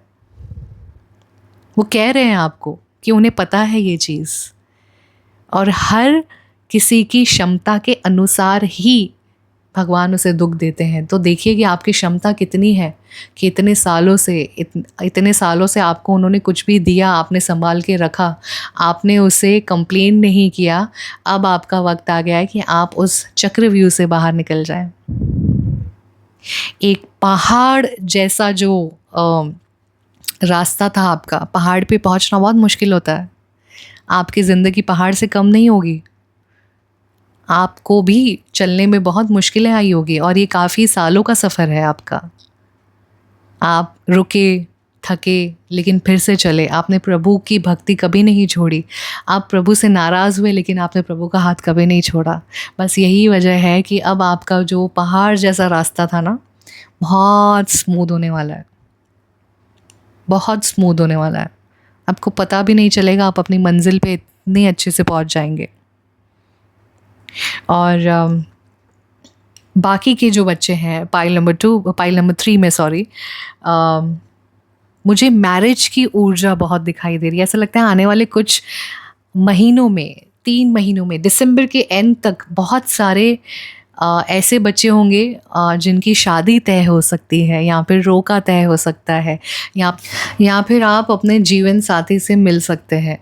वो कह रहे हैं आपको कि उन्हें पता है ये चीज़, और हर किसी की क्षमता के अनुसार ही भगवान उसे दुख देते हैं। तो देखिए कि आपकी क्षमता कितनी है कि इतने सालों से आपको उन्होंने कुछ भी दिया, आपने संभाल के रखा, आपने उसे कंप्लेन नहीं किया। अब आपका वक्त आ गया है कि आप उस चक्रव्यूह से बाहर निकल जाएं। एक पहाड़ जैसा जो रास्ता था आपका, पहाड़ पे पहुंचना बहुत मुश्किल होता है। आपकी ज़िंदगी पहाड़ से कम नहीं होगी, आपको भी चलने में बहुत मुश्किलें आई होगी और ये काफ़ी सालों का सफ़र है आपका। आप रुके, थके, लेकिन फिर से चले। आपने प्रभु की भक्ति कभी नहीं छोड़ी। आप प्रभु से नाराज़ हुए लेकिन आपने प्रभु का हाथ कभी नहीं छोड़ा। बस यही वजह है कि अब आपका जो पहाड़ जैसा रास्ता था ना, बहुत स्मूथ होने वाला है, बहुत स्मूथ होने वाला है। आपको पता भी नहीं चलेगा, आप अपनी मंजिल पे इतने अच्छे से पहुंच जाएंगे। और बाकी के जो बच्चे हैं पाइल नंबर 3 में, सॉरी, मुझे मैरिज की ऊर्जा बहुत दिखाई दे रही है। ऐसा लगता है आने वाले कुछ महीनों में, 3 महीनों में, दिसंबर के एंड तक बहुत सारे ऐसे बच्चे होंगे जिनकी शादी तय हो सकती है, या फिर रोका तय हो सकता है, या फिर आप अपने जीवन साथी से मिल सकते हैं।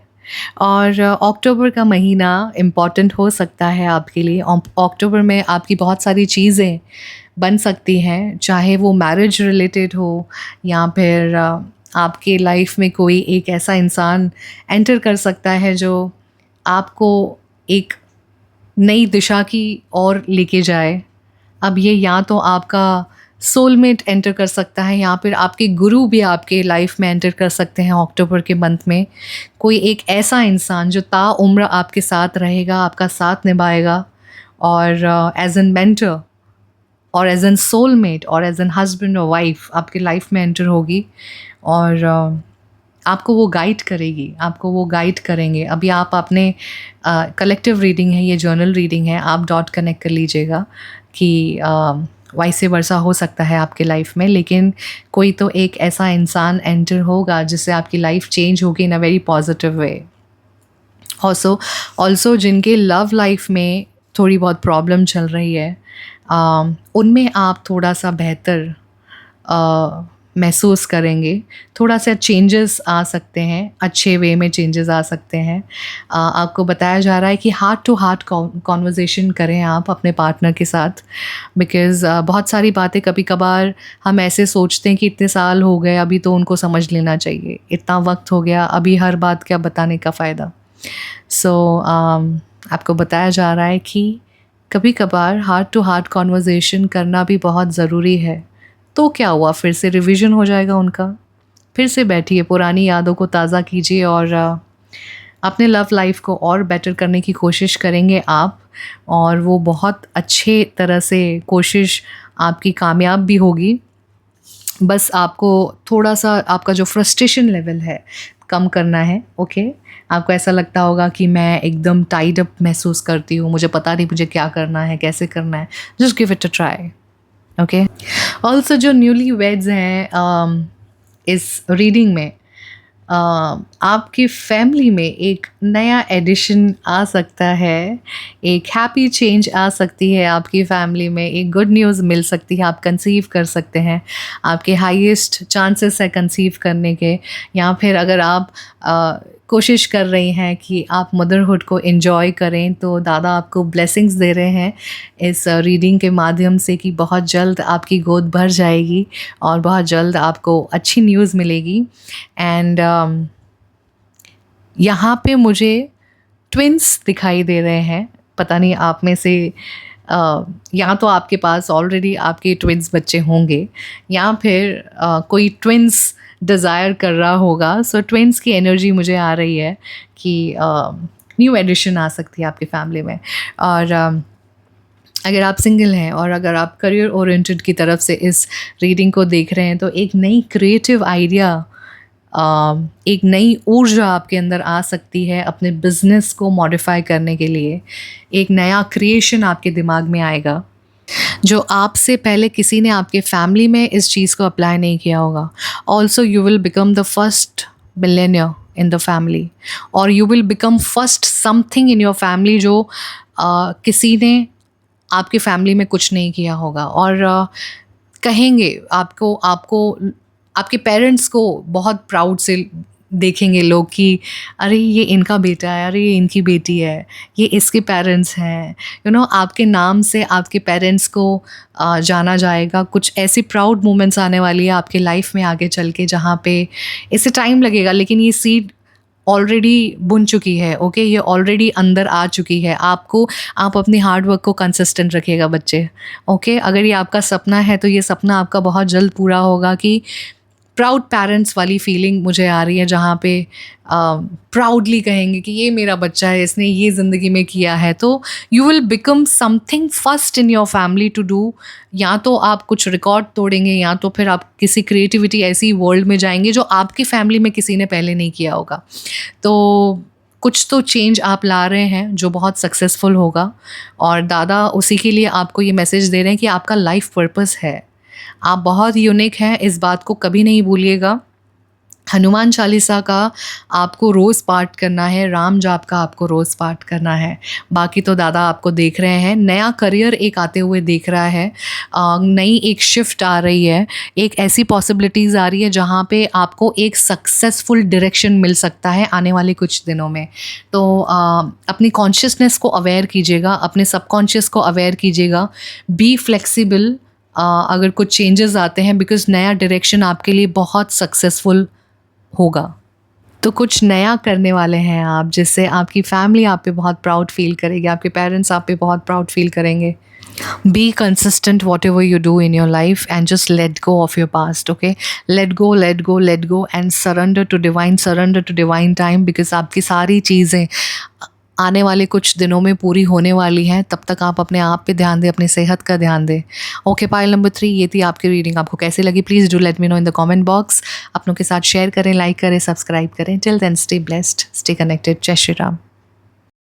और अक्टूबर का महीना इम्पॉर्टेंट हो सकता है आपके लिए। अक्टूबर में आपकी बहुत सारी चीज़ें बन सकती हैं, चाहे वो मैरिज रिलेटेड हो या फिर आपके लाइफ में कोई एक ऐसा इंसान एंटर कर सकता है जो आपको एक नई दिशा की ओर लेके जाए। अब ये या तो आपका सोलमेट एंटर कर सकता है या फिर आपके गुरु भी आपके लाइफ में एंटर कर सकते हैं अक्टूबर के मंथ में। कोई एक ऐसा इंसान जो ताउम्र आपके साथ रहेगा, आपका साथ निभाएगा, और एज एन मेंटर और एज एन सोलमेट और एज एन हस्बैंड और वाइफ आपके लाइफ में एंटर होगी और आपको वो गाइड करेगी, आपको वो गाइड करेंगे। अभी आप अपने कलेक्टिव रीडिंग है, ये जर्नल रीडिंग है, आप डॉट कनेक्ट कर लीजिएगा कि वाइसे वर्सा हो सकता है आपके लाइफ में, लेकिन कोई तो एक ऐसा इंसान एंटर होगा जिससे आपकी लाइफ चेंज होगी in a very positive way. Also जिनके लव लाइफ में थोड़ी बहुत प्रॉब्लम चल रही है, उनमें आप थोड़ा सा बेहतर महसूस करेंगे, थोड़ा सा चेंजेस आ सकते हैं, अच्छे वे में चेंजेस आ सकते हैं। आपको बताया जा रहा है कि हार्ट टू हार्ट कॉन्वर्सेशन करें आप अपने पार्टनर के साथ, बिकॉज़ बहुत सारी बातें कभी कभार हम ऐसे सोचते हैं कि इतने साल हो गए, अभी तो उनको समझ लेना चाहिए, इतना वक्त हो गया, अभी हर बात क्या बताने का फ़ायदा। सो आपको बताया जा रहा है कि कभी कभार हार्ट टू हार्ट कॉन्वर्सेशन करना भी बहुत ज़रूरी है। तो क्या हुआ, फिर से रिवीजन हो जाएगा उनका। फिर से बैठिए, पुरानी यादों को ताज़ा कीजिए और अपने लव लाइफ को और बेटर करने की कोशिश करेंगे आप, और वो बहुत अच्छे तरह से कोशिश आपकी कामयाब भी होगी। बस आपको थोड़ा-सा आपका जो फ्रस्ट्रेशन लेवल है कम करना है, ओके? आपको ऐसा लगता होगा कि मैं एकदम टाइड अप महसूस करती हूँ, मुझे पता नहीं मुझे क्या करना है, कैसे करना है। Just give it a try, okay? Also जो न्यूली वेड्स हैं इस रीडिंग में आपकी फैमिली में एक नया एडिशन आ सकता है, एक हैप्पी चेंज आ सकती है आपकी फैमिली में, एक गुड न्यूज़ मिल सकती है, आप कंसीव कर सकते हैं, आपके हाईएस्ट चांसेस है कंसीव करने के। या फिर अगर आप कोशिश कर रही हैं कि आप मदरहुड को एंजॉय करें, तो दादा आपको ब्लेसिंग्स दे रहे हैं इस रीडिंग के माध्यम से कि बहुत जल्द आपकी गोद भर जाएगी और बहुत जल्द आपको अच्छी न्यूज़ मिलेगी। एंड यहाँ पे मुझे ट्विन्स दिखाई दे रहे हैं। पता नहीं आप में से या तो आपके पास ऑलरेडी आपके ट्विन्स बच्चे होंगे, या फिर कोई ट्विन्स डिज़ायर कर रहा होगा। सो ट्विन्स की एनर्जी मुझे आ रही है कि न्यू एडिशन आ सकती है आपकी फैमिली में। और अगर आप सिंगल हैं और अगर आप करियर ओरिएंटेड की तरफ से इस रीडिंग को देख रहे हैं, तो एक नई क्रिएटिव आइडिया, एक नई ऊर्जा आपके अंदर आ सकती है अपने बिजनेस को मॉडिफाई करने के लिए। एक नया क्रिएशन आपके दिमाग में आएगा जो आपसे पहले किसी ने आपके फैमिली में इस चीज़ को अप्लाई नहीं किया होगा। Also you will become the first millionaire in the family, और you will become first something in your family जो किसी ने आपकी फैमिली में कुछ नहीं किया होगा। और कहेंगे आपको आपके पेरेंट्स को बहुत प्राउड से देखेंगे लोग कि अरे ये इनका बेटा है, अरे ये इनकी बेटी है, ये इसके पेरेंट्स हैं। आपके नाम से आपके पेरेंट्स को जाना जाएगा। कुछ ऐसी प्राउड मोमेंट्स आने वाली है आपके लाइफ में आगे चल के, जहाँ पे इसे टाइम लगेगा, लेकिन ये सीड ऑलरेडी बुन चुकी है, ओके? ये ऑलरेडी अंदर आ चुकी है। आप अपनी हार्ड वर्क को कंसिस्टेंट रखिएगा बच्चे, ओके? अगर ये आपका सपना है तो ये सपना आपका बहुत जल्द पूरा होगा। कि प्राउड पेरेंट्स वाली फीलिंग मुझे आ रही है, जहाँ पे प्राउडली कहेंगे कि ये मेरा बच्चा है, इसने ये ज़िंदगी में किया है। तो you will become something first in your family to do. या तो आप कुछ रिकॉर्ड तोड़ेंगे, या तो फिर आप किसी क्रिएटिविटी ऐसी वर्ल्ड में जाएंगे जो आपकी फैमिली में किसी ने पहले नहीं किया होगा। तो कुछ तो चेंज आप ला रहे हैं जो बहुत सक्सेसफुल होगा, और दादा उसी के लिए आपको ये मैसेज दे रहे हैं कि आपका लाइफ पर्पस है, आप बहुत यूनिक हैं, इस बात को कभी नहीं भूलिएगा। हनुमान चालीसा का आपको रोज़ पाठ करना है, राम जाप का आपको रोज़ पाठ करना है। बाकी तो दादा आपको देख रहे हैं, नया करियर एक आते हुए देख रहा है, नई एक शिफ्ट आ रही है, एक ऐसी पॉसिबिलिटीज़ आ रही है जहाँ पे आपको एक सक्सेसफुल डायरेक्शन मिल सकता है आने वाले कुछ दिनों में। तो अपनी कॉन्शियसनेस को अवेयर कीजिएगा, अपने सबकॉन्शियस को अवेयर कीजिएगा, बी फ्लेक्सिबल अगर कुछ चेंजेस आते हैं, बिकॉज़ नया डायरेक्शन आपके लिए बहुत सक्सेसफुल होगा। तो कुछ नया करने वाले हैं आप, जिससे आपकी फैमिली आप पे बहुत प्राउड फील करेगी, आपके पेरेंट्स आप पे बहुत प्राउड फील करेंगे। Be consistent whatever you do in your life, and just let go of your past, okay? Let go, let go, let go, and surrender to divine time, because आपकी सारी चीज़ें आने वाले कुछ दिनों में पूरी होने वाली हैं। तब तक आप अपने आप पे ध्यान दें, अपनी सेहत का ध्यान दें। ओके, पाइल नंबर 3 ये थी आपकी रीडिंग। आपको कैसी लगी please do let me know in the comment box. अपनों के साथ शेयर करें, लाइक करें, सब्सक्राइब करें। Till then stay blessed, stay connected. जय श्री राम।